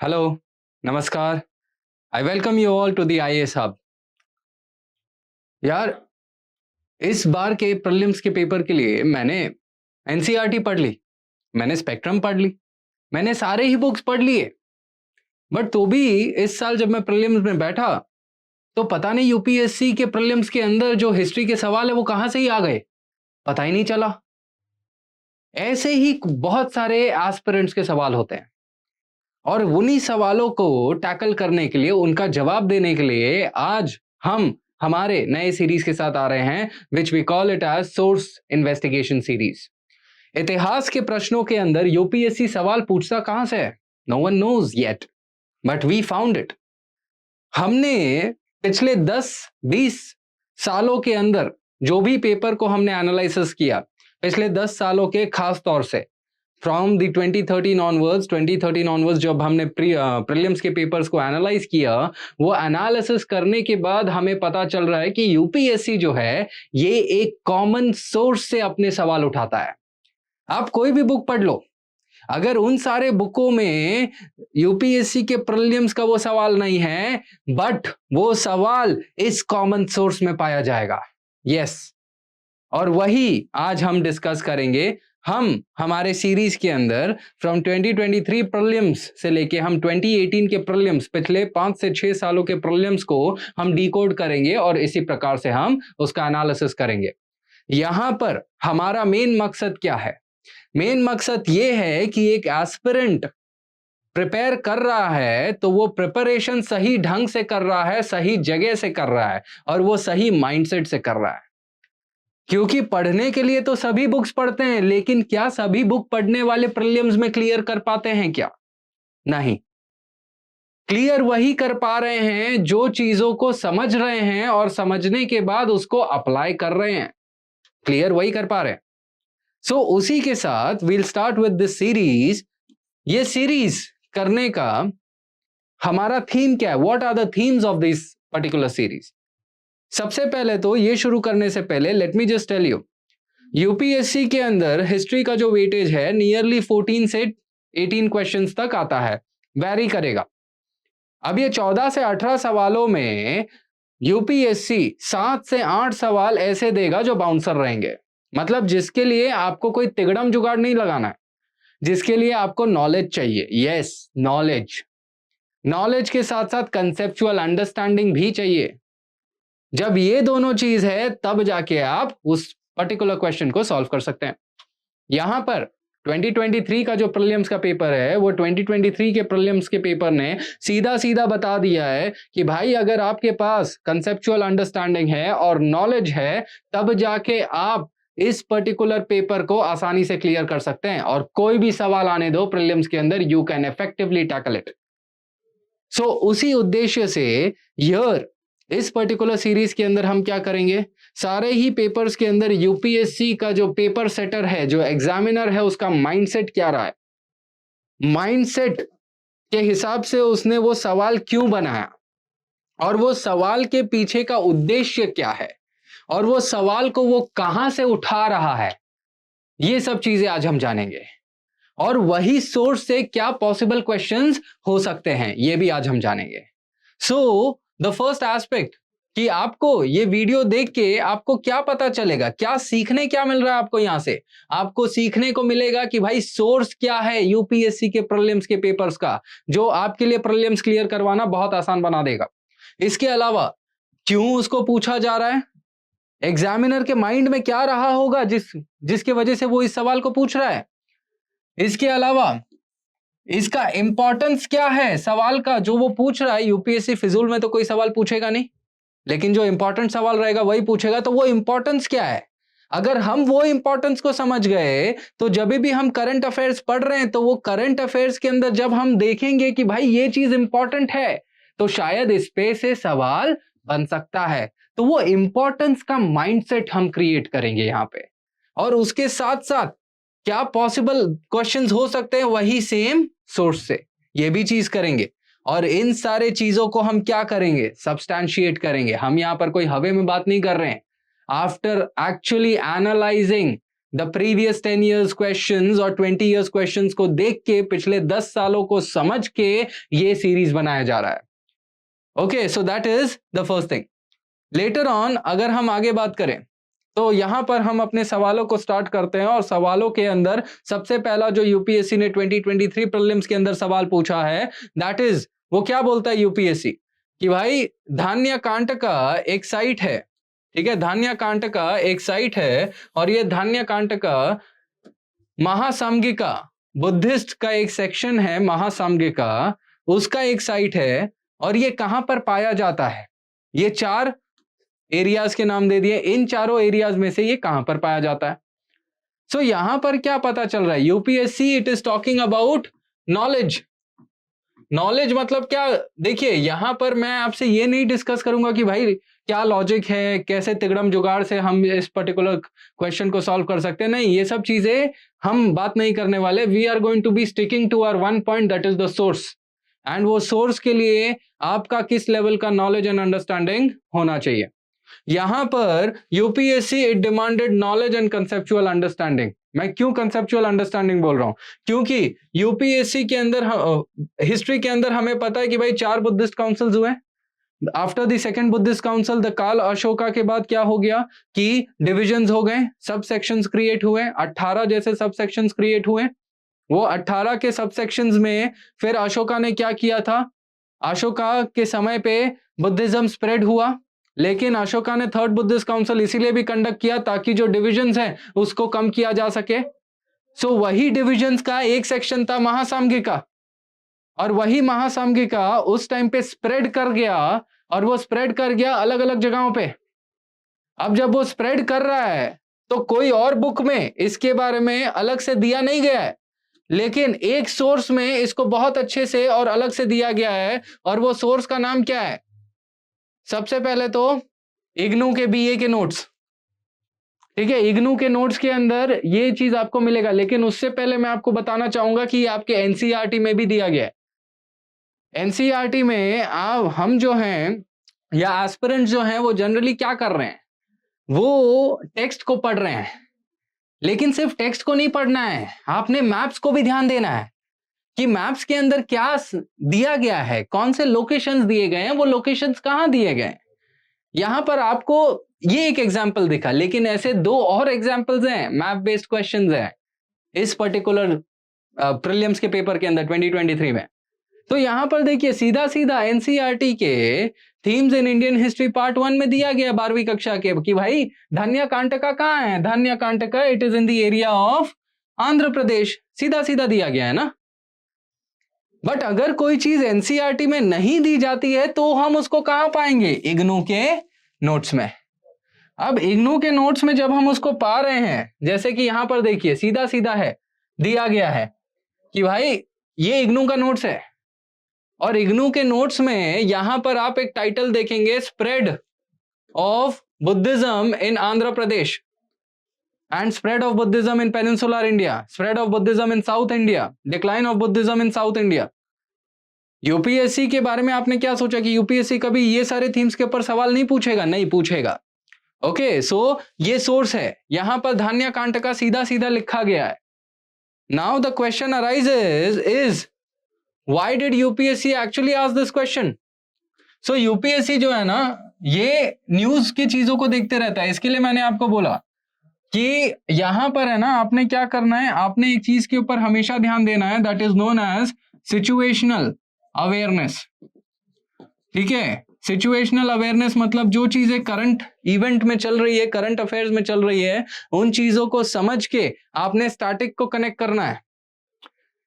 Hello, नमस्कार। I welcome you all to the IAS hub. यार, इस बार के प्रीलिम्स के पेपर के लिए मैंने एनसीईआरटी पढ़ ली, मैंने स्पेक्ट्रम पढ़ ली, मैंने सारे ही बुक्स पढ़ लिए। बट तो भी इस साल जब मैं प्रीलिम्स में बैठा तो पता नहीं यूपीएससी के प्रीलिम्स के अंदर जो हिस्ट्री के सवाल है वो कहां से ही आ गए, पता ही नहीं चला। ऐसे ही बहुत सारे एस्पिरेंट्स के सवाल होते हैं और उन्हीं सवालों को टैकल करने के लिए, उनका जवाब देने के लिए आज हम हमारे नए सीरीज के साथ आ रहे हैं, which we call it as source investigation series. इतिहास के प्रश्नों के अंदर यूपीएससी सवाल पूछता कहां से है? No one knows yet, but we found it. हमने पिछले 10-20 सालों के अंदर जो भी पेपर को हमने एनालिसिस किया, पिछले 10 सालों के खास तौर से फ्रॉम द 2013 ऑनवर्ड्स जब हमने प्रीलिम्स के पेपर्स को एनालाइज किया, वो एनालिसिस करने के बाद हमें पता चल रहा है कि यूपीएससी जो है ये एक कॉमन सोर्स से अपने सवाल उठाता है। आप कोई भी बुक पढ़ लो, अगर उन सारे बुकों में यूपीएससी के प्रीलिम्स का वो सवाल नहीं है, बट वो सवाल इस कॉमन सोर्स में पाया जाएगा। यस, और वही आज हम डिस्कस करेंगे। हम हमारे सीरीज के अंदर फ्रॉम 2023 प्रीलिम्स से लेके हम 2018 के प्रीलिम्स, पिछले 5 से 6 सालों के प्रीलिम्स को हम डिकोड करेंगे और इसी प्रकार से हम उसका एनालिसिस करेंगे। यहां पर हमारा मेन मकसद क्या है? मेन मकसद ये है कि एक एस्पिरेंट प्रिपेयर कर रहा है तो वो प्रिपरेशन सही ढंग से कर रहा है, सही जगह से कर रहा है और वो सही माइंडसेट से कर रहा है। क्योंकि पढ़ने के लिए तो सभी बुक्स पढ़ते हैं, लेकिन क्या सभी बुक पढ़ने वाले प्रीलिम्स में क्लियर कर पाते हैं क्या? नहीं। क्लियर वही कर पा रहे हैं जो चीजों को समझ रहे हैं और समझने के बाद उसको अप्लाई कर रहे हैं, क्लियर वही कर पा रहे हैं। सो उसी के साथ we'll start with this series. ये सीरीज करने का हमारा थीम क्या है? What are the themes of this particular series? सबसे पहले तो ये शुरू करने से पहले let me just tell you, UPSC के अंदर हिस्ट्री का जो वेटेज है नियरली 14 से 18 क्वेश्चंस तक आता है, वैरी करेगा। अब ये 14 से 18 सवालों में यूपीएससी 7 से 8 सवाल ऐसे देगा जो बाउंसर रहेंगे, मतलब जिसके लिए आपको कोई तिगड़म जुगाड़ नहीं लगाना है, जिसके लिए आपको नॉलेज चाहिए। यस, नॉलेज के साथ साथ कंसेप्चुअल अंडरस्टैंडिंग भी चाहिए। जब ये दोनों चीज है तब जाके आप उस पर्टिकुलर क्वेश्चन को सॉल्व कर सकते हैं। यहां पर 2023 का जो प्रीलिम्स का पेपर है, वो 2023 के प्रीलिम्स के पेपर ने सीधा सीधा बता दिया है कि भाई अगर आपके पास कंसेप्चुअल अंडरस्टैंडिंग है और नॉलेज है, तब जाके आप इस पर्टिकुलर पेपर को आसानी से क्लियर कर सकते हैं और कोई भी सवाल आने दो प्रीलिम्स के अंदर, you can effectively tackle it. So उसी उद्देश्य से हियर इस पर्टिकुलर सीरीज के अंदर हम क्या करेंगे, सारे ही पेपर्स के अंदर यूपीएससी का जो पेपर सेटर है, जो एग्जामिनर है, उसका माइंडसेट क्या रहा है, माइंडसेट के हिसाब से उसने वो सवाल क्यों बनाया और वो सवाल के पीछे का उद्देश्य क्या है और वो सवाल को वो कहां से उठा रहा है, ये सब चीजें आज हम जानेंगे। और वही सोर्स से क्या पॉसिबल क्वेश्चंस हो सकते हैं, ये भी आज हम जानेंगे। सो द फर्स्ट एस्पेक्ट कि आपको ये वीडियो देख के आपको क्या पता चलेगा, क्या सीखने क्या मिल रहा है आपको? यहां से आपको सीखने को मिलेगा कि भाई सोर्स क्या है यूपीएससी के प्रीलिम्स के पेपर्स का, जो आपके लिए प्रीलिम्स क्लियर करवाना बहुत आसान बना देगा। इसके अलावा क्यों उसको पूछा जा रहा है, एग्जामिनर के माइंड में क्या रहा होगा जिसकी वजह से वो इस सवाल को पूछ रहा है। इसके अलावा इसका इंपॉर्टेंस क्या है सवाल का जो वो पूछ रहा है। यूपीएससी फिजूल में तो कोई सवाल पूछेगा नहीं, लेकिन जो इंपॉर्टेंट सवाल रहेगा वही पूछेगा, तो वो इंपॉर्टेंस क्या है। अगर हम वो इंपॉर्टेंस को समझ गए तो जब भी हम करंट अफेयर्स पढ़ रहे हैं, तो वो करंट अफेयर्स के अंदर जब हम देखेंगे कि भाई ये चीज इंपॉर्टेंट है, तो शायद इस पे से सवाल बन सकता है। तो वो इंपॉर्टेंस का माइंडसेट हम क्रिएट करेंगे यहां पे, और उसके साथ साथ क्या पॉसिबल क्वेश्चंस हो सकते हैं वही सेम सोर्स से, ये भी चीज करेंगे। और इन सारे चीजों को हम क्या करेंगे, सब्सटैंशिएट करेंगे। हम यहां पर कोई हवे में बात नहीं कर रहे हैं। After actually analysing the previous 10 years questions और 20 years क्वेश्चंस को देख के, पिछले 10 सालों को समझ के ये सीरीज बनाया जा रहा है. Okay, so that is the first thing. Later on अगर हम आगे बात करें तो यहां पर हम अपने सवालों को स्टार्ट करते हैं, और सवालों के अंदर सबसे पहला जो यूपीएससी ने 2023 प्रीलिम्स के अंदर सवाल पूछा है, दैट इज, वो क्या बोलता है यूपीएससी कि भाई धान्यकांटका एक साइट है. ठीक है, धान्यकांटका एक साइट है, और ये धान्यकांटका महासामगिका, बुद्धिस्ट का एक सेक्शन है महासामगिका, उसका एक साइट है, और ये कहां पर पाया जाता है. ये 4 एरियाज के नाम दे दिए, इन चारों एरियाज में से ये कहां पर पाया जाता है. सो यहां पर क्या पता चल रहा है, UPSC it is talking about knowledge. Knowledge मतलब क्या, देखिए यहां पर मैं आपसे ये नहीं डिस्कस करूंगा कि भाई क्या लॉजिक है, कैसे तिगड़म जुगाड़ से हम इस पर्टिकुलर क्वेश्चन को सॉल्व कर सकते हैं. नहीं, ये सब चीजें हम बात नहीं करने वाले. We are going to be sticking to our one point, that is the source. And वो सोर्स के लिए आपका किस लेवल का नॉलेज एंड अंडरस्टैंडिंग होना चाहिए. यहां पर UPSC it demanded knowledge and conceptual understanding. मैं क्यों कंसेप्चुअल अंडरस्टैंडिंग बोल रहा हूं, क्योंकि यूपीएससी के अंदर हिस्ट्री के अंदर हमें पता है कि भाई 4 बुद्धिस्ट काउंसिल्स हुए. After the second Buddhist council, the काल अशोका के बाद क्या हो गया कि डिविजन्स हो गए, सब सेक्शंस क्रिएट हुए, 18 जैसे सब सेक्शंस क्रिएट हुए. वो 18 के सब सेक्शंस में फिर अशोका ने क्या किया था, अशोका के समय पे बुद्धिज्म स्प्रेड हुआ, लेकिन अशोका ने थर्ड बुद्धिस्ट काउंसिल इसीलिए भी कंडक्ट किया ताकि जो डिविजन्स हैं उसको कम किया जा सके. सो वही डिविजन्स का एक सेक्शन था महासामगिका, और वही महासामगिका उस टाइम पे स्प्रेड कर गया, और वो स्प्रेड कर गया अलग अलग जगहों पे. अब जब वो स्प्रेड कर रहा है तो कोई और बुक में इसके बारे में अलग से दिया नहीं गया है, लेकिन एक सोर्स में इसको बहुत अच्छे से और अलग से दिया गया है, और वो सोर्स का नाम क्या है. सबसे पहले तो इग्नू के बीए के नोट्स. ठीक है, इग्नू के नोट्स के अंदर ये चीज आपको मिलेगा, लेकिन उससे पहले मैं आपको बताना चाहूंगा कि आपके एनसीईआरटी में भी दिया गया है. एनसीईआरटी में हम जो हैं या एस्पिरेंट्स जो हैं वो जनरली क्या कर रहे हैं, वो टेक्स्ट को पढ़ रहे हैं, लेकिन सिर्फ टेक्स्ट को नहीं पढ़ना है, आपने मैप्स को भी ध्यान देना है कि मैप्स के अंदर क्या दिया गया है, कौन से लोकेशंस दिए गए हैं, वो लोकेशंस कहां दिए गए हैं. यहां पर आपको ये एक एग्जांपल दिखा, लेकिन ऐसे 2 और एग्जांपल्स हैं, मैप बेस्ड क्वेश्चंस हैं इस पर्टिकुलर प्रीलिम्स के पेपर के अंदर 2023 में. तो यहां पर देखिए सीधा सीधा एनसीईआरटी के themes in Indian history part 1 में दिया गया 12वीं कक्षा के कि भाई धान्यकांटका कहां है, Dhanyakataka it is in the area of Andhra Pradesh. सीधा सीधा दिया गया है ना. बट अगर कोई चीज एनसीईआरटी में नहीं दी जाती है तो हम उसको कहां पाएंगे, इग्नू के नोट्स में. अब इग्नू के नोट्स में जब हम उसको पा रहे हैं, जैसे कि यहां पर देखिए सीधा सीधा है दिया गया है कि भाई ये इग्नू का नोट्स है, और इग्नू के नोट्स में यहां पर आप एक टाइटल देखेंगे, spread of Buddhism in Andhra Pradesh and spread of Buddhism in peninsular India, spread of Buddhism in South India, decline of Buddhism in South India. UPSC के बारे में आपने क्या सोचा कि यूपीएससी कभी ये सारे थीम्स के ऊपर सवाल नहीं पूछेगा, नहीं पूछेगा. ओके, सो ये सोर्स है, यहां पर धान्यकांटका सीधा सीधा लिखा गया है. Now the question arises is why did UPSC actually ask this question. So UPSC जो है ना ये न्यूज की चीजों को देखते रहता है, इसके लिए मैंने आपको बोला कि यहां पर है ना आपने क्या करना है, आपने एक चीज के ऊपर हमेशा ध्यान देना है, that is known as situational awareness. ठीक है, सिचुएशनल अवेयरनेस मतलब जो चीजें करंट इवेंट में चल रही है, करंट अफेयर्स में चल रही है, उन चीजों को समझ के आपने स्टैटिक को कनेक्ट करना है.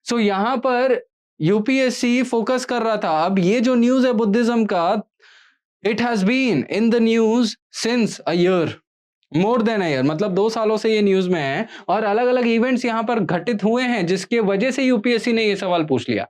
सो यहां पर यूपीएससी फोकस कर रहा था. अब ये जो न्यूज है बुद्धिज्म का, it has been in the news since a year, more than a year, मतलब 2 सालों से ये न्यूज में है, और अलग अलग इवेंट्स यहां पर घटित हुए हैं जिसके वजह से यूपीएससी ने ये सवाल पूछ लिया.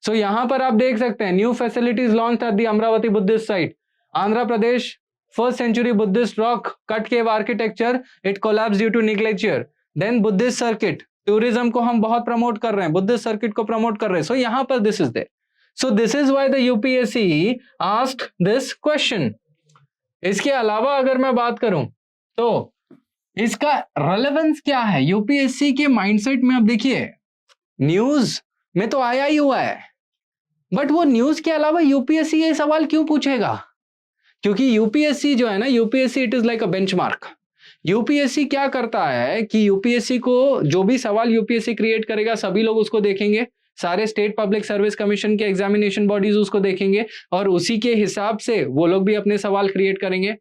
सो यहां पर आप देख सकते हैं, new facilities launch at the Amaravati Buddhist site, Andhra Pradesh, 1st century Buddhist rock cut cave architecture, it collapse due to neglect. Then Buddhist circuit, tourism को हम बहुत प्रमोट कर रहे हैं, बुद्धिस्ट सर्किट को प्रमोट कर रहे हैं. सो यहां पर this is there. So this is why the UPSC asked this question. इसके अलावा अगर मैं बात करूं तो इसका रेलेवेंस क्या है यूपीएससी के माइंडसेट में? अब देखिए, न्यूज में तो आया ही हुआ है, बट वो न्यूज के अलावा यूपीएससी ये सवाल क्यों पूछेगा? क्योंकि यूपीएससी जो है ना, UPSC it is like a benchmark. UPSC क्या करता है कि यूपीएससी को जो भी सवाल यूपीएससी क्रिएट करेगा सभी लोग उसको देखेंगे, सारे स्टेट पब्लिक सर्विस कमीशन के एग्जामिनेशन बॉडीज उसको देखेंगे और उसी के हिसाब से वो लोग भी अपने सवाल क्रिएट करेंगे।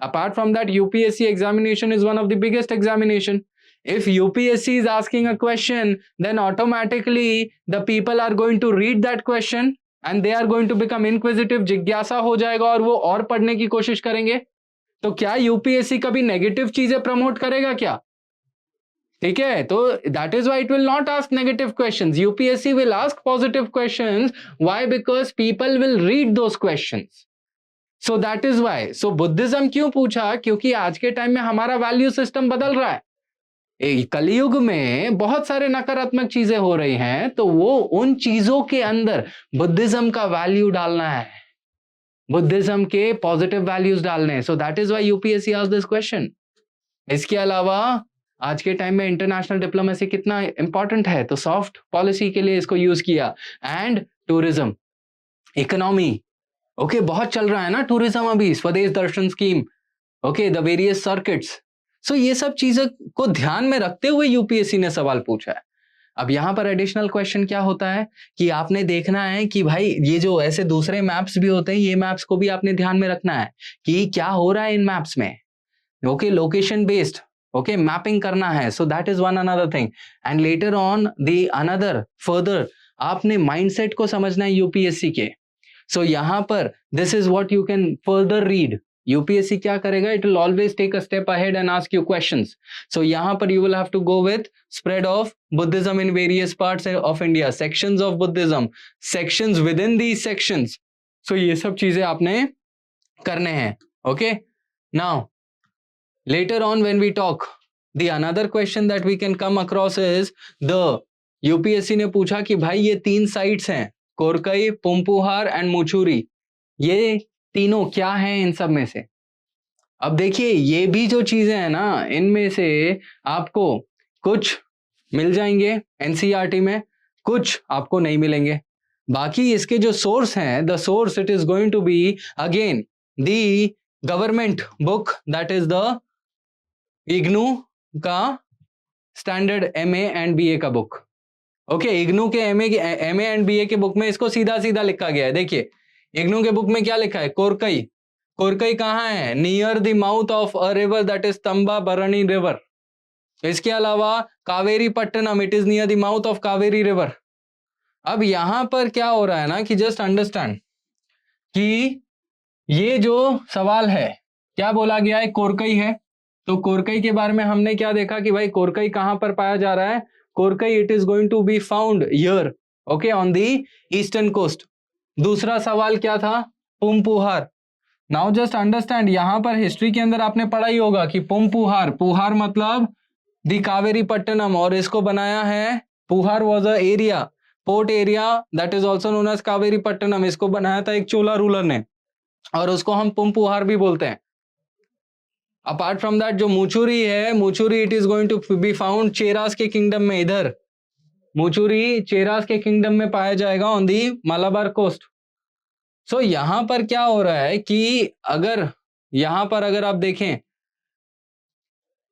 Apart from that, UPSC examination is one of the biggest examination. If UPSC is asking a question, then automatically the people are going to read that question and they are going to become inquisitive. जिज्ञासा हो जाएगा और वो और पढ़ने की कोशिश करेंगे. तो क्या यूपीएससी कभी नेगेटिव चीजें प्रमोट करेगा क्या? ठीक है, तो that is why it will not ask negative questions. UPSC will ask positive questions. Why? Because people will read those questions. So that is why. So Buddhism क्यों पूछा? क्योंकि आज के टाइम में हमारा वैल्यू सिस्टम बदल रहा है. कलयुग में बहुत सारे नकारात्मक चीजें हो रही हैं, तो वो उन चीजों के अंदर बुद्धिज्म का वैल्यू डालना है, बुद्धिज्म के पॉजिटिव वैल्यूज डालने हैं. सो that is why UPSC asked this question. इसके अलावा आज के टाइम में इंटरनेशनल डिप्लोमेसी कितना इंपॉर्टेंट है, तो सॉफ्ट पॉलिसी के लिए इसको यूज किया. एंड टूरिज्म, इकोनॉमी, ओके, बहुत चल रहा है ना टूरिज्म अभी, Swadesh Darshan scheme, okay, the various circuits. So ये सब चीजें को ध्यान में रखते हुए यूपीएससी ने सवाल पूछा है. अब यहां पर एडिशनल क्वेश्चन क्या होता है कि आपने देखना है कि भाई ये जो ऐसे दूसरे मैप्स भी होते हैं, ये मैप्स को भी आपने ध्यान में रखना है कि क्या हो रहा है इन मैप्स में. Okay, location based, okay, mapping करना है. So that is one another thing. And later on the another further आपने माइंडसेट को समझना है यूपीएससी के. सो यहां पर this is what you can further read. UPSC क्या करेगा? It will always take a step ahead and ask you questions. So यहां पर you will have to go with spread of Buddhism in various parts of India, sections of Buddhism, sections with in these sections. So ये सब चीजें आपने करने हैं. Okay, now later on when we talk, the another question that we can come across is the UPSC ने पूछा कि भाई ये 3 साइट्स हैं, कोरकई, पुम्पुहार एंड मुचुरी, ये तीनों क्या हैं इन सब में से? अब देखिए, ये भी जो चीजें हैं ना, इनमें से आपको कुछ मिल जाएंगे एनसीईआरटी में, कुछ आपको नहीं मिलेंगे. बाकी इसके जो सोर्स हैं, the source it is going to be again the government book, that is the IGNOU का स्टैंडर्ड एमए एंड बीए का बुक. ओके, इग्नू के एमए एंड बीए के बुक में इसको सीधा सीधा लिखा गया है. देखिए, इग्नू के बुक में क्या लिखा है? कोरकई. कोरकई कहाँ है? Near the mouth of a river that is Tamraparni river. इसके अलावा Kaveri Pattinam, it is near the mouth of Kaveri river. अब यहां पर क्या हो रहा है ना कि जस्ट अंडरस्टैंड कि ये जो सवाल है, क्या बोला गया है? कोरकई है. तो कोरकई के बारे में हमने क्या देखा कि भाई कोरकई कहां पर पाया जा रहा है? Korkai it is going to be found here, okay, on the eastern coast. दूसरा सवाल क्या था? पुम्पुहार. नाउ जस्ट अंडरस्टैंड, यहां पर हिस्ट्री के अंदर आपने पढ़ा ही होगा कि पुम्पुहार, पुहार मतलब दी कावेरी पट्टनम, और इसको बनाया है, Puhar was a area, port area that is also known as Kaveri Pattinam. इसको बनाया था एक चोला रूलर ने और उसको हम पुम्पुहार भी बोलते हैं. अपार्ट फ्रॉम दैट जो मुचुरी है, Muchiri it is going to be found Cheras के किंगडम में. इधर मुचुरी चेरास के किंगडम में पाया जाएगा ऑन दी मलाबार कोस्ट. सो यहां पर क्या हो रहा है कि अगर यहां पर अगर आप देखें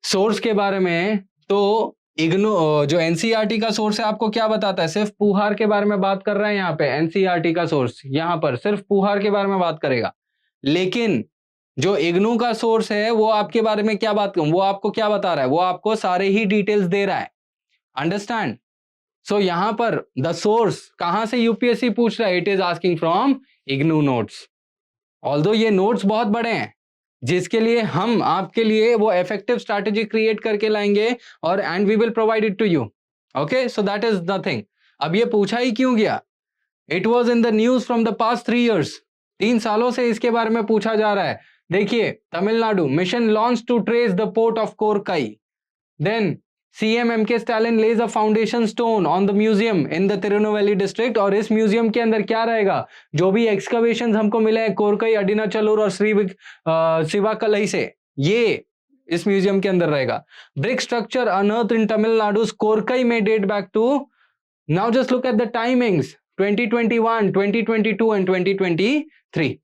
सोर्स के बारे में, तो इग्नू जो एनसीईआरटी का सोर्स है आपको क्या बताता है? सिर्फ पुहार के बारे में बात कर रहे हैं यहाँ पे. एनसीईआरटी का सोर्स यहां पर सिर्फ पुहार के बारे में बात करेगा. लेकिन जो इग्नू का सोर्स है वो आपके बारे में क्या बात, वो आपको क्या बता रहा है? वो आपको सारे ही डिटेल्स दे रहा है. अंडरस्टैंड? सो यहां पर द सोर्स कहां से यूपीएससी पूछ रहा है? It is asking from IGNOU notes. Although ये नोट्स बहुत बड़े हैं, जिसके लिए हम आपके लिए वो इफेक्टिव स्ट्रैटेजी क्रिएट करके लाएंगे और and we will provide it to you. Okay, so that is the thing. अब ये पूछा ही क्यों गया? It was in the news from the past 3 years. 3 सालों से इसके बारे में पूछा जा रहा है. देखिए, Tamil Nadu mission launch to trace the port of Korkai. Then CM MK Stalin lays a foundation stone on the museum in the Tirunelveli district. और इस म्यूजियम के अंदर क्या रहेगा? जो भी एक्सकवेशंस हमको मिले हैं कोरकई, अडिनाचलूर और श्री शिवा कलई से, ये इस म्यूजियम के अंदर रहेगा। Brick structure unearth in Tamil Nadu Korkai में date back to, now just look at the timings, 2021, 2022 and 2023।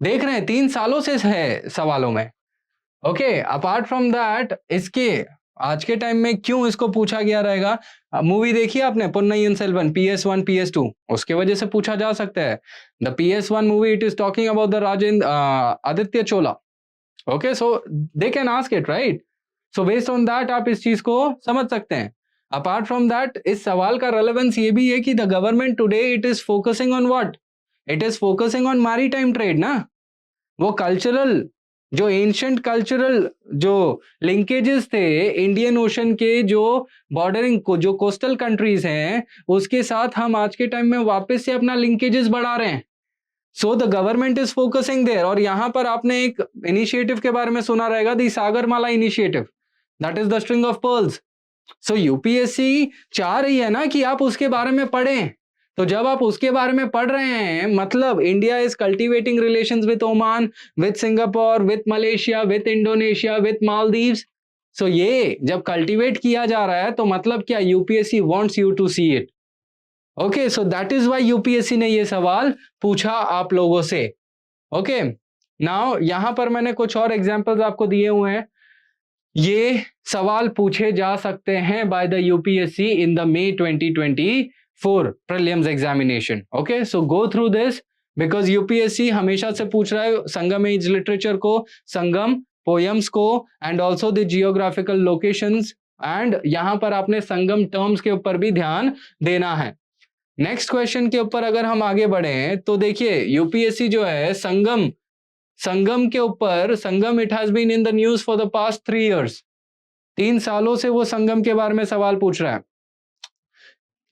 देख रहे हैं 3 सालों से है सवालों में। ओके, अपार्ट फ्रॉम दैट इसके आज के टाइम में क्यों इसको पूछा गया रहेगा, मूवी देखी आपने पोन्नयिन सेल्वन PS1 PS2, उसके वजह से पूछा जा सकता है। The PS1 movie it is talking about the Rajendra Aditya Chola. Okay, so they can ask it, right? So based on that आप इस चीज को समझ सकते हैं। अपार्ट फ्रॉम दैट इस सवाल का रेलेवेंस ये भी है कि the government today it is focusing on what, it is focusing on maritime trade ना। वो कल्चरल जो एंशिएंट कल्चरल जो लिंकेजेस थे इंडियन ओशन के, जो बॉर्डरिंग को जो कोस्टल कंट्रीज हैं उसके साथ हम आज के टाइम में वापस से अपना लिंकेजेस बढ़ा रहे हैं। So the government is focusing there. और यहां पर आपने एक इनिशिएटिव के बारे में सुना रहेगा, the Sagarmala initiative, that is the string of pearls. So UPSC चाह रही है ना कि आप उसके बारे में पढ़ें। तो जब आप उसके बारे में पढ़ रहे हैं, मतलब India is cultivating relations with Oman, with Singapore, with Malaysia, with Indonesia, with Maldives. So ये जब कल्टीवेट किया जा रहा है तो मतलब क्या, UPSC wants you to see it. Okay, so that is why UPSC ने ये सवाल पूछा आप लोगों से। ओके, नाउ यहां पर मैंने कुछ और एग्जांपल्स आपको दिए हुए हैं। ये सवाल पूछे जा सकते हैं by the UPSC in the May 2024 prelims examination. Okay, so go through this because UPSC हमेशा से पूछ रहा है संगम एज लिटरेचर को, संगम पोयम्स को, and also the geographical locations, and यहां पर आपने संगम टर्म्स के ऊपर भी ध्यान देना है। नेक्स्ट क्वेश्चन के ऊपर अगर हम आगे बढ़े तो देखिए यूपीएससी जो है संगम के ऊपर, Sangam it has been in the news for the past 3 years, 3 सालों से वो संगम के बारे में सवाल पूछ रहा है।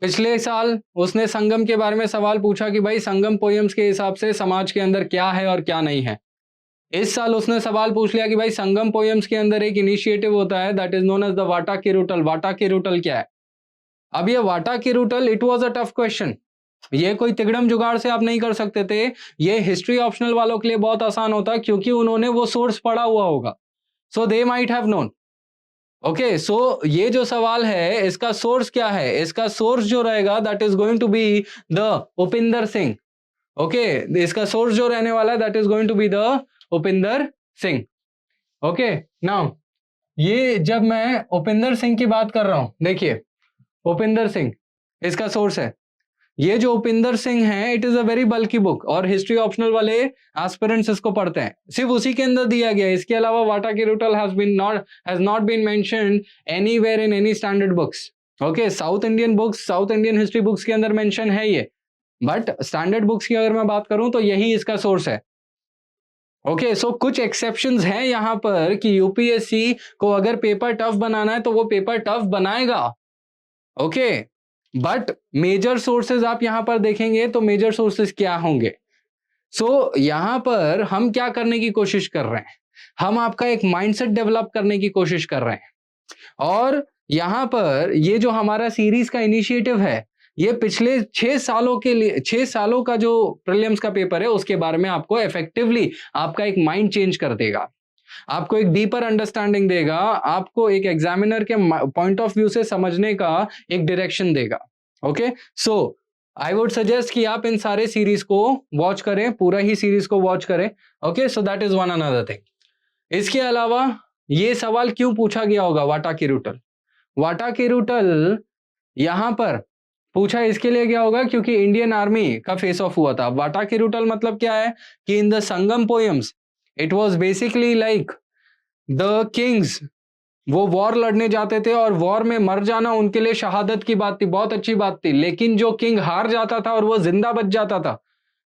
पिछले साल उसने संगम के बारे में सवाल पूछा कि भाई संगम पोयम्स के हिसाब से समाज के अंदर क्या है और क्या नहीं है। इस साल उसने सवाल पूछ लिया कि भाई संगम पोयम्स के अंदर एक इनिशिएटिव होता है that is known as the Vattakirutal. Vattakirutal क्या है? अब ये Vattakirutal it was a tough question, ये कोई तिगड़म जुगाड़ से आप नहीं कर सकते थे। ये हिस्ट्री ऑप्शनल वालों के लिए बहुत आसान होता क्योंकि उन्होंने वो सोर्स पढ़ा हुआ होगा, so they might have known. Okay, so ये जो सवाल है इसका सोर्स क्या है? इसका सोर्स जो रहेगा that is going to be the Upinder Singh. Okay, इसका सोर्स जो रहने वाला है that is going to be the Upinder Singh. Okay, now ये जब मैं उपिंदर सिंह की बात कर रहा हूं, देखिए उपिंदर सिंह इसका सोर्स है। ये जो उपिंदर सिंह है it is a very bulky book और हिस्ट्री ऑप्शनल वाले एस्पिरेंट्स इसको पढ़ते हैं, सिर्फ उसी के अंदर दिया गया है। इसके अलावा Vattakirutal has not been mentioned anywhere in any standard books. Okay, South Indian books, South Indian history books के अंदर मेंशन है ये, बट स्टैंडर्ड बुक्स की अगर मैं बात करूं तो यही इसका सोर्स है। ओके, सो कुछ एक्सेप्शंस हैं यहां पर कि यूपीएससी को अगर पेपर टफ बनाना है तो वो पेपर टफ बनाएगा। ओके, बट मेजर सोर्सेज आप यहां पर देखेंगे तो मेजर सोर्सेज क्या होंगे? सो यहां पर हम क्या करने की कोशिश कर रहे हैं, हम आपका एक माइंडसेट डेवलप करने की कोशिश कर रहे हैं। और यहां पर ये जो हमारा सीरीज का इनिशिएटिव है ये पिछले 6 सालों के लिए, 6 सालों का जो प्रीलिम्स का पेपर है उसके बारे में आपको इफेक्टिवली आपका एक माइंड चेंज कर देगा, आपको एक डीपर अंडरस्टैंडिंग देगा, आपको एक एग्जामिनर के पॉइंट ऑफ व्यू से समझने का एक डायरेक्शन देगा। Okay, so I would suggest कि आप इन सारे सीरीज को वॉच करें, पूरा ही सीरीज को वॉच करें। Okay, so that is one another thing. इसके अलावा ये सवाल क्यों पूछा गया होगा वाटा किरुटल? वाटा किरुटल यहां पर पूछा इसके लिए गया होगा क्योंकि इंडियन आर्मी का फेस ऑफ हुआ था। वाटा किरुटल मतलब क्या है कि in the Sangam poems it was basically like the Kings, वो वॉर लड़ने जाते थे और वॉर में मर जाना उनके लिए शहादत की बात थी, बहुत अच्छी बात थी। लेकिन जो किंग हार जाता था और वो जिंदा बच जाता था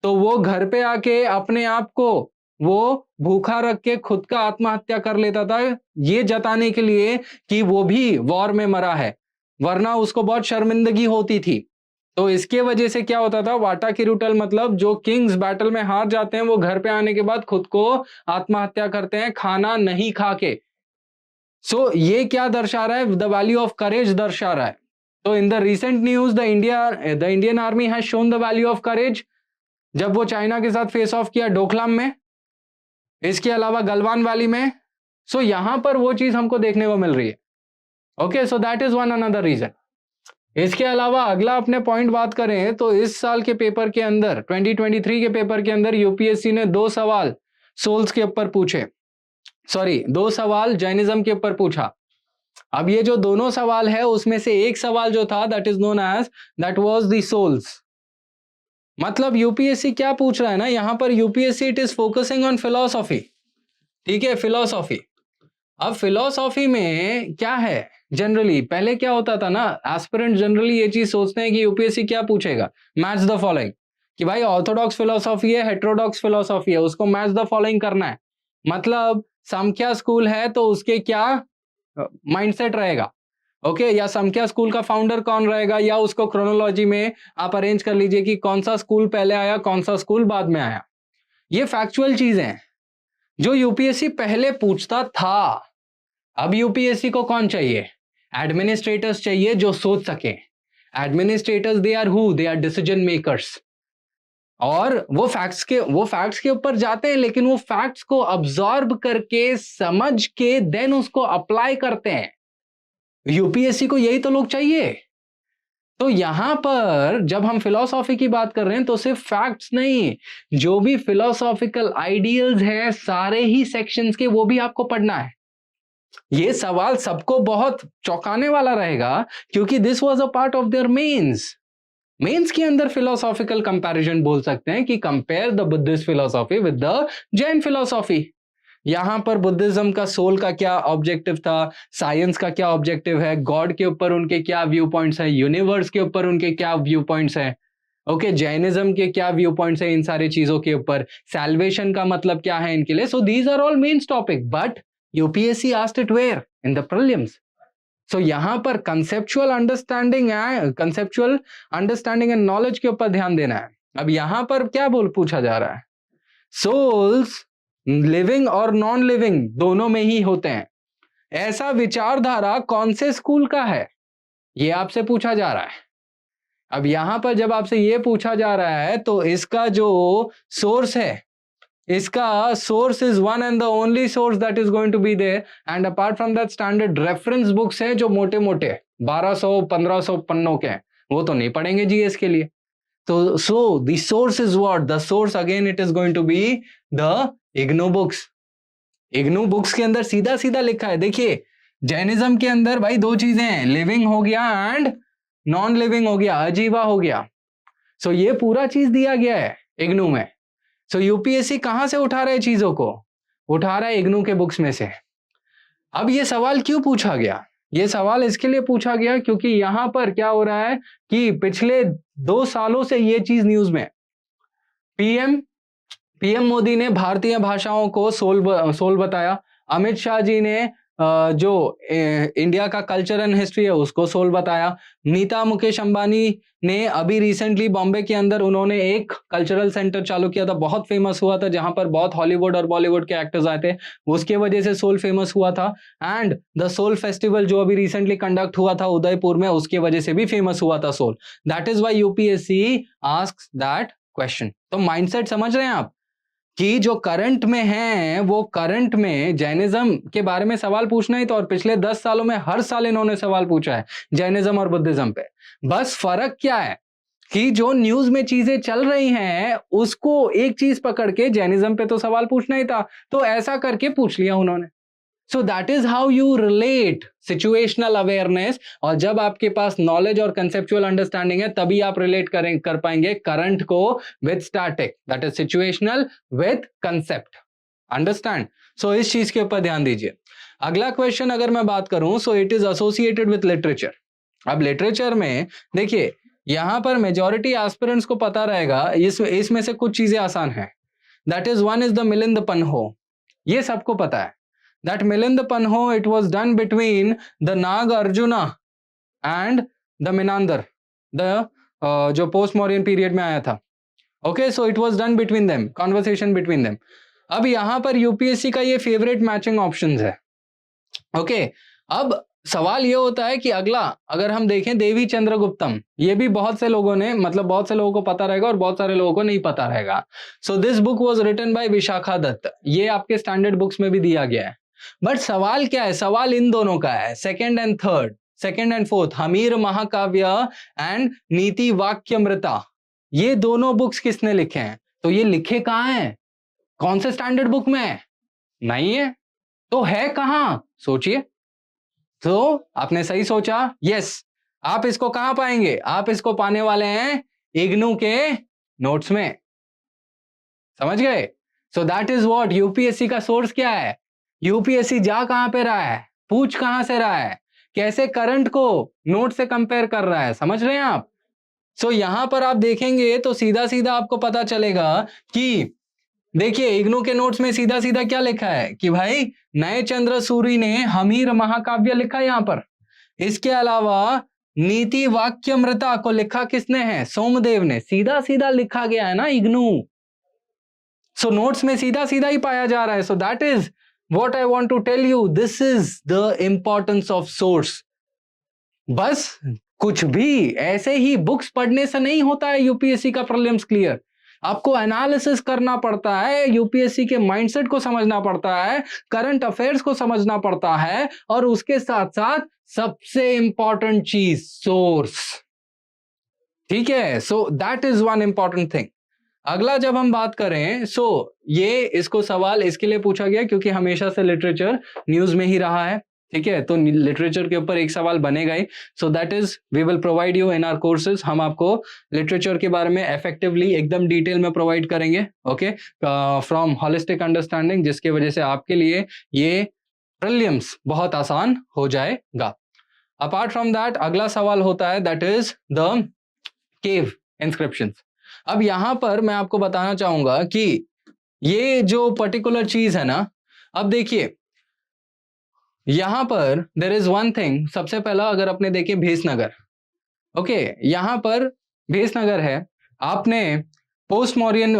तो वो घर पे आके अपने आप को वो भूखा रख के खुद का आत्महत्या कर लेता था, ये जताने के लिए कि वो भी वॉर में मरा है, वरना उसको बहुत शर्मिंदगी होती थी। तो इसके वजह से क्या होता था, वाटा किरुटल मतलब जो किंग्स बैटल में हार जाते हैं वो घर पे आने के बाद खुद को आत्महत्या करते हैं खाना नहीं खा के। सो ये क्या दर्शा रहा है? द वैल्यू ऑफ करेज दर्शा रहा है। तो in the recent news the Indian army has shown the value of courage जब वो चाइना के साथ फेस ऑफ किया डोकलाम में, इसके अलावा गलवान वैली में। सो यहां पर वो चीज हमको देखने को मिल रही है। Okay, so that is one another reason. इसके अलावा अगला अपने पॉइंट बात करें तो इस साल के पेपर के अंदर 2023 के पेपर के अंदर यूपीएससी ने 2 सवाल सोल्स के ऊपर पूछे, सॉरी 2 सवाल जैनिज्म के ऊपर पूछा। अब ये जो दोनों सवाल है उसमें से एक सवाल जो था that is known as that was the souls. मतलब यूपीएससी क्या पूछ रहा है ना यहां पर, UPSC it is focusing on philosophy. ठीक है, फिलॉसफी। अब फिलॉसफी में क्या है, जनरली पहले क्या होता था ना, एस्पिरेंट जनरली ये चीज सोचते हैं कि यूपीएससी क्या पूछेगा, मैच द फॉलोइंग, कि भाई ऑर्थोडॉक्स फिलॉसफी है, हेट्रोडॉक्स फिलॉसफी है, उसको मैच द फॉलोइंग करना है। मतलब समख्या स्कूल है तो उसके क्या माइंडसेट रहेगा, ओके, या समख्या स्कूल का फाउंडर कौन रहेगा, या उसको क्रोनोलॉजी में आप अरेंज कर लीजिए कि कौन सा स्कूल पहले आया, कौन सा स्कूल बाद में आया। ये फैक्चुअल चीजें हैं जो यूपीएससी पहले पूछता था। अब यूपीएससी को कौन चाहिए, एडमिनिस्ट्रेटर्स चाहिए जो सोच सके। Administrators they are who, they are decision makers. और वो फैक्ट्स के ऊपर जाते हैं, लेकिन वो फैक्ट्स को अब्सॉर्ब करके समझ के देन उसको अप्लाई करते हैं। यूपीएससी को यही तो लोग चाहिए। तो यहां पर जब हम फिलोसॉफी की बात कर रहे हैं तो सिर्फ फैक्ट्स नहीं, जो भी फिलोसॉफिकल आइडियल्स हैं सारे ही सेक्शंस के वो भी आपको पढ़ना है। ये सवाल सबको बहुत चौंकाने वाला रहेगा क्योंकि this was a part of their mains के अंदर फिलोसॉफिकल कंपैरिजन बोल सकते हैं कि compare the Buddhist philosophy with the Jain philosophy. यहां पर बुद्धिज्म का सोल का क्या ऑब्जेक्टिव था, साइंस का क्या ऑब्जेक्टिव है, गॉड के ऊपर उनके क्या व्यू पॉइंट्स हैं, यूनिवर्स के ऊपर उनके क्या व्यू पॉइंट्स हैं, ओके, जैनिज्म के क्या व्यू पॉइंट्स हैं इन सारी चीजों के ऊपर, सैल्वेशन का मतलब क्या है इनके लिए। So these are all mains topic, but UPSC asked it where, in the prelims. So यहां पर कंसेप्चुअल अंडरस्टैंडिंग एंड नॉलेज के ऊपर ध्यान देना है। अब यहां पर क्या पूछा जा रहा है, सोल्स लिविंग और नॉन लिविंग दोनों में ही होते हैं, ऐसा विचारधारा कौन से स्कूल का है, ये आपसे पूछा जा रहा है। अब यहां पर जब आपसे ये पूछा जा रहा है तो इसका जो सोर्स है, इसका source is one and the only source that is going to be there, and apart from that standard reference books हैं जो मोटे मोटे 1200-1500 पन्नों के हैं, वो तो नहीं पढ़ेंगे जीएस के लिए। तो so the source is what, the source again it is going to be the IGNOU books. IGNOU books के अंदर सीधा सीधा लिखा है, देखिए जैनिज्म के अंदर भाई 2 चीजें हैं, लिविंग हो गया एंड नॉन लिविंग हो गया, अजीवा हो गया। सो ये पूरा चीज दिया गया है इग्नू में। सो यूपीएससी कहां से उठा रहे चीजों को, उठा रहा है इग्नू के बुक्स में से। अब ये सवाल क्यों पूछा गया, ये सवाल इसके लिए पूछा गया क्योंकि यहां पर क्या हो रहा है कि पिछले 2 सालों से ये चीज न्यूज में, पीएम मोदी ने भारतीय भाषाओं को सोल बताया, अमित शाह जी ने जो इंडिया का कल्चर एंड हिस्ट्री है उसको सोल बताया, नीता मुकेश अंबानी ने अभी रिसेंटली बॉम्बे के अंदर उन्होंने एक कल्चरल सेंटर चालू किया था, बहुत फेमस हुआ था, जहां पर बहुत हॉलीवुड और बॉलीवुड के एक्टर्स आए थे, उसके वजह से सोल फेमस हुआ था। एंड द सोल फेस्टिवल जो अभी रिसेंटली कंडक्ट हुआ था उदयपुर में, उसके वजह से भी फेमस हुआ था soul. That is why UPSC asks that question. तो माइंडसेट समझ रहे हैं आप कि जो करंट में है वो करंट में जैनिज्म के बारे में सवाल पूछना ही तो, और पिछले 10 सालों में हर साल इन्होंने सवाल पूछा है जैनिज्म और बुद्धिज्म पे। बस फर्क क्या है कि जो न्यूज में चीजें चल रही हैं उसको एक चीज पकड़ के जैनिज्म पे तो सवाल पूछना ही था, तो ऐसा करके पूछ लिया उन्होंने। So that is how you relate situational awareness, और जब आपके पास नॉलेज और कंसेप्चुअल अंडरस्टैंडिंग है तभी आप रिलेट कर पाएंगे करंट को with static, that is situational with concept. Understand? So इस चीज के ऊपर ध्यान दीजिए। अगला क्वेश्चन अगर मैं बात करूं सो it is associated with literature. अब लिटरेचर में देखिए यहां पर मेजॉरिटी एस्पिरेंट्स को पता रहेगा, इसमें से कुछ चीजें आसान है। That is one is the Milinda Panho, ये सबको पता है that Milinda Panho, it was done between the Nag Arjuna and the Menander, the जो पोस्ट मॉरियन पीरियड में आया था। Okay, so it was done between them, conversation between them. अब यहां पर यूपीएससी का ये फेवरेट मैचिंग ऑप्शंस है। ओके, अब सवाल ये होता है कि अगला अगर हम देखें देवी चंद्रगुप्तम, ये भी बहुत से लोगों ने, मतलब बहुत से लोगों को पता रहेगा और बहुत सारे लोगों को नहीं पता रहेगा। So this book was written by Vishakha Datt, ये आपके स्टैंडर्ड बुक्स में भी दिया गया है। बट सवाल क्या है, सवाल इन दोनों का है, second and third, second and fourth, Hammira Mahakavya and नीति वाक्यमृता, ये दोनों बुक्स किसने लिखे हैं? तो ये लिखे कहां हैं? कौन से स्टैंडर्ड बुक में है? नहीं है, तो है कहां? सोचिए। तो आपने सही सोचा, यस। आप इसको कहां पाएंगे? आप इसको पाने वाले हैं इग्नू के नोट्स में, समझ गए? सो दैट इज व्हाट यूपीएससी का सोर्स क्या है। यूपीएससी जा कहां पे रहा है, पूछ कहां से रहा है, कैसे करंट को नोट से कंपेयर कर रहा है, समझ रहे हैं आप? सो यहां पर आप देखेंगे तो सीधा सीधा आपको पता चलेगा कि देखिए इग्नू के नोट्स में सीधा सीधा क्या लिखा है कि भाई नए चंद्र सूरी ने हमीर महाकाव्य लिखा यहां पर। इसके अलावा नीति वाक्यमृता को लिखा किसने है? सोमदेव ने। सीधा सीधा लिखा गया है ना इग्नू। सो नोट्स में सीधा सीधा ही पाया जा रहा है। So that is what I want to tell you, this is the importance of source. बस कुछ भी ऐसे ही बुक्स पढ़ने से नहीं होता है यूपीएससी का प्रीलिम्स क्लियर। आपको एनालिसिस करना पड़ता है, यूपीएससी के माइंडसेट को समझना पड़ता है, करंट अफेयर्स को समझना पड़ता है, और उसके साथ साथ सबसे इंपॉर्टेंट चीज सोर्स। ठीक है, so that is one important thing. अगला जब हम बात करें, ये इसको सवाल इसके लिए पूछा गया क्योंकि हमेशा से लिटरेचर न्यूज में ही रहा है। ठीक है, तो लिटरेचर के ऊपर एक सवाल बनेगा ही। So that is we will provide you in our courses. हम आपको लिटरेचर के बारे में इफेक्टिवली एकदम डिटेल में प्रोवाइड करेंगे, ओके, फ्रॉम होलिस्टिक अंडरस्टैंडिंग, जिसकी वजह से आपके लिए ये प्रीलिम्स बहुत आसान हो जाएगा। अपार्ट फ्रॉम दैट अगला सवाल होता है that is the cave inscriptions. अब यहां पर मैं आपको बताना चाहूंगा कि ये जो पर्टिकुलर चीज है ना, अब देखिए यहां पर देयर इज वन थिंग। सबसे पहला अगर अपने देखें भेसनगर, ओके, यहां पर भेसनगर है। आपने पोस्टमॉरियन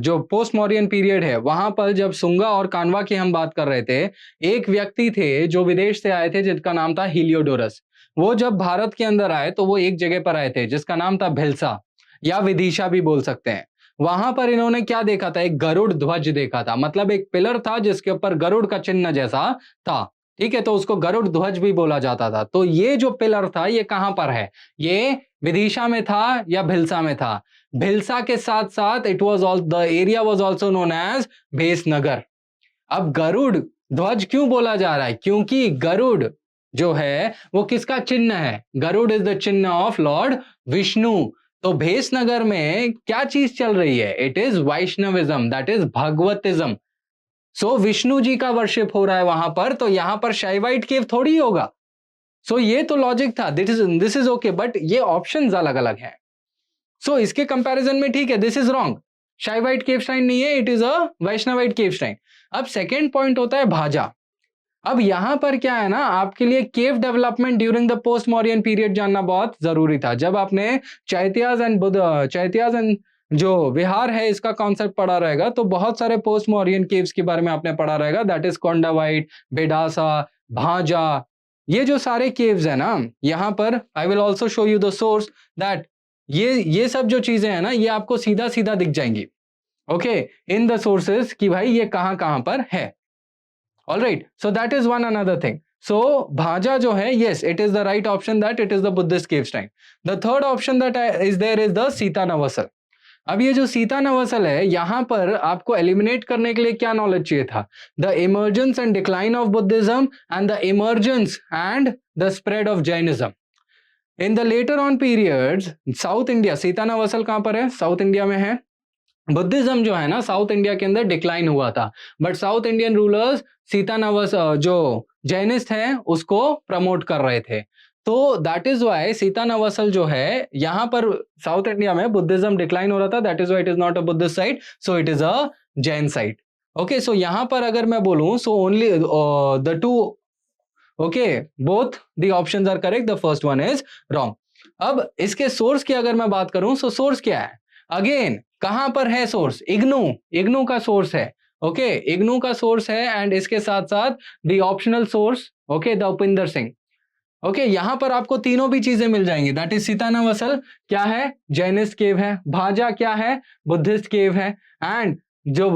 जो पोस्टमॉरियन पीरियड है वहां पर जब सुंगा और कानवा की हम बात कर रहे थे, एक व्यक्ति थे जो विदेश से आए थे जिसका नाम था हीलियोडोरस। वो जब भारत के अंदर आए तो वो एक जगह पर आए थे जिसका नाम था भिलसा या विदिशा भी बोल सकते हैं। वहां पर इन्होंने क्या देखा था? एक गरुड़ ध्वज देखा था, मतलब एक पिलर था जिसके ऊपर गरुड़ का चिन्ह जैसा था। ठीक है, तो उसको गरुड़ ध्वज भी बोला जाता था। तो ये जो पिलर था ये कहां पर है? ये विदिशा में था या भिलसा में था? भिलसा के साथ साथ it was all the area was also known as Besnagar. अब गरुड़ ध्वज क्यों बोला जा रहा है? क्योंकि गरुड़ जो है वो किसका चिन्ह है? गरुड़ इज द चिन्ह ऑफ लॉर्ड विष्णु। तो भेसनगर में क्या चीज चल रही है? It is Vaishnavism, that is Bhagavatism. So Vishnu ji का वर्शिप हो रहा है वहां पर, तो यहां पर शाइवाइट केव थोड़ी होगा। सो ये तो लॉजिक था, दिस इज ओके, बट ये ऑप्शंस अलग अलग हैं। सो इसके कंपैरिजन में ठीक है, this is wrong, Shaivite cave shrine नहीं है, it is a Vaishnavite cave shrine. अब सेकेंड पॉइंट होता है भाजा। अब यहां पर क्या है ना, आपके लिए cave development during the post Mauryan period जानना बहुत जरूरी था। जब आपने चैत्याज एंड जो विहार है इसका कॉन्सेप्ट पढ़ा रहेगा तो बहुत सारे पोस्ट मॉरियन केव्स के बारे में आपने पढ़ा रहेगा, दैट इज कोंडावाइट, बेडासा, भाजा, ये जो सारे केव्स है ना, यहां पर I will also show you the source that ये सब जो चीजें हैं ना ये आपको सीधा सीधा दिख जाएंगी, ओके, इन द सोर्सेस कि भाई ये कहां कहां पर है। All right, so that is one another thing. So Bhaja जो है, yes, it is the right option that it is the Buddhist cave shrine. The third option that is there is the Sita Navasal. अब ये जो सीता नवसल है यहां पर आपको eliminate करने के लिए क्या नॉलेज चाहिए था? The emergence and decline of Buddhism and the emergence and the spread of Jainism in the later on periods South India. Sittanavasal कहां पर है? साउथ इंडिया में है। बुद्धिज्म जो है ना साउथ इंडिया के अंदर डिक्लाइन हुआ था, but south Indian rulers Sita नवस जो जैनिस्ट हैं उसको प्रमोट कर रहे थे। तो that is why Sittanavasal जो है यहां पर साउथ इंडिया में बुद्धिज्म डिक्लाइन हो रहा था, that is why it is not a Buddhist site, so it is a Jain site. Okay, so यहां पर अगर मैं बोलूं so only the two, okay, both the options are correct, the first one is wrong. अब इसके source की अगर मैं बात करूं सो सोर्स क्या है? अगेन कहां पर है सोर्स? इग्नू का सोर्स है, ओके, इग्नू का सोर्स है एंड इसके साथ साथ the optional source, okay, the Upinder Singh. Okay, यहां पर आपको तीनों भी चीजें मिल जाएंगी, दैट इज सीता नवसल क्या है? जैनिस्ट केव है। भाजा क्या है? बुद्धिस्ट केव है। एंड जो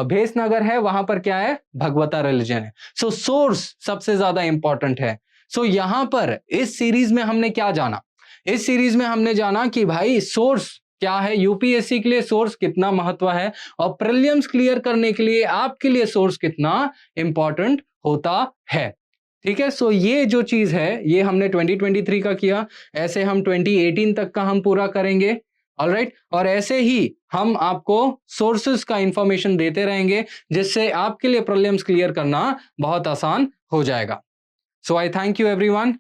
भेसनगर है वहां पर क्या है, भगवता रिलीजन है। सो सोर्स सबसे ज्यादा इंपॉर्टेंट है। सो यहां पर इस सीरीज में हमने क्या जाना, इस सीरीज में हमने जाना कि भाई सोर्स क्या है, यूपीएससी के लिए सोर्स कितना महत्व है, और प्रीलिम्स क्लियर करने के लिए आपके लिए सोर्स कितना इंपॉर्टेंट होता है। ठीक है, सो ये जो चीज है ये हमने 2023 का किया, ऐसे हम 2018 तक का हम पूरा करेंगे। ऑलराइट, और ऐसे ही हम आपको सोर्सेस का इंफॉर्मेशन देते रहेंगे, जिससे आपके लिए प्रीलिम्स क्लियर करना बहुत आसान हो जाएगा। सो आई थैंक यू एवरीवन।